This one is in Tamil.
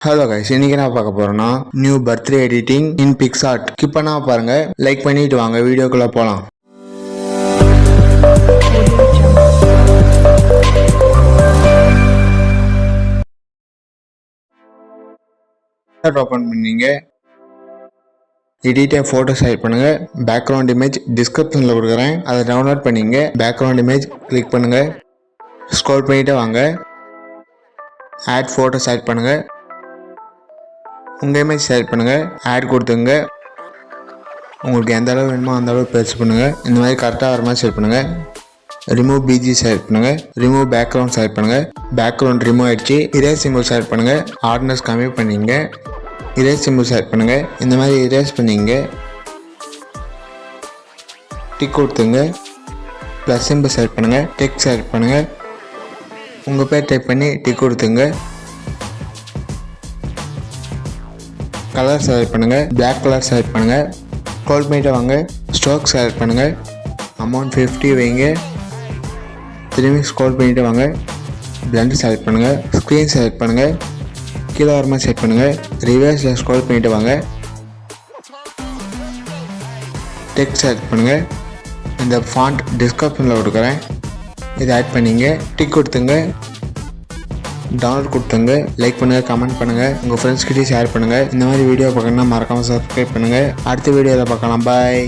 ஹலோ கைஸ், இன்னைக்கு நான் பார்க்க போறேன்னா நியூ பர்த்டே எடிட்டிங் இன் பிக்சார்ட். ஸ்கிப் பண்ணாம பாருங்க, லைக் பண்ணிட்டு வாங்க வீடியோக்குள்ள போலாம். ஓபன் பண்ணீங்க, எடிட் போட்டோ செலக்ட் பண்ணுங்க, பேக்ரவுண்ட் இமேஜ் டிஸ்கிரிப்ஷன்ல கொடுக்குறேன், அதை டவுன்லோட் பண்ணீங்க. பேக்ரவுண்ட் இமேஜ் கிளிக் பண்ணுங்க, ஸ்க்ரோல் பண்ணிட்டு வாங்க, ஆட் போட்டோ செலக்ட் பண்ணுங்க, உங்கள் இமேஜ் செலக்ட் பண்ணுங்கள், ஆட் கொடுத்துங்க. உங்களுக்கு எந்த அளவு வேணுமோ அந்த அளவு பெருசு பண்ணுங்கள். இந்த மாதிரி கரெக்டாக வர மாதிரி செலக்ட் பண்ணுங்கள். ரிமூவ் பிஜி செலக்ட் பண்ணுங்கள், ரிமூவ் பேக்ரவுண்ட் செலக்ட் பண்ணுங்கள். பேக்ரவுண்ட் ரிமூவ் ஆகிடுச்சு. இரேஸ் சிம்பிள் செலக்ட் பண்ணுங்கள், ஹார்ட்னஸ் கம்மி பண்ணிங்க. இரேஸ் சிம்பிள் செலக்ட் பண்ணுங்கள், இந்த மாதிரி இரேஸ் பண்ணிங்க. டிக் கொடுத்துங்க, ப்ளஸ் சிம்பிள் செலக்ட் பண்ணுங்கள், டெக்ஸ்ட் செலக்ட் பண்ணுங்கள். உங்கள் பேர் டைப் பண்ணி டிக் கொடுத்துங்க. கலர் செலக்ட் பண்ணுங்கள், பிளாக் கலர் செலக்ட் பண்ணுங்கள். ஸ்க்ரோல் பண்ணிட்டு வாங்க, ஸ்ட்ரோக் செலக்ட் பண்ணுங்கள், அமௌண்ட் 50 வைங்க. திரும்பி ஸ்க்ரோல் பண்ணிட்டு வாங்க, பிளண்ட் செலக்ட் பண்ணுங்கள், ஸ்க்ரீன் செலக்ட் பண்ணுங்கள், கீழே வரமா செலக்ட் பண்ணுங்கள். ரிவர்ஸில் ஸ்க்ரோல் பண்ணிட்டு வாங்க, டெக்ஸ்ட் செலக்ட் பண்ணுங்கள். இந்த ஃபாண்ட் டிஸ்கிரிப்ஷனில் கொடுக்குறேன், இதை ஆட் பண்ணிங்க. டிக் கொடுத்துங்க, டவுன்லோட் கொடுத்துங்க. லைக் பண்ணுங்கள், கமெண்ட் பண்ணுங்கள், உங்கள் ஃப்ரெண்ட்ஸ்கிட்டே ஷேர் பண்ணுங்கள். இந்த மாதிரி வீடியோ பார்க்கணுன்னா மறக்காமல் சப்ஸ்கிரைப் பண்ணுங்கள். அடுத்த வீடியோவில் பார்க்கலாம். பாய்.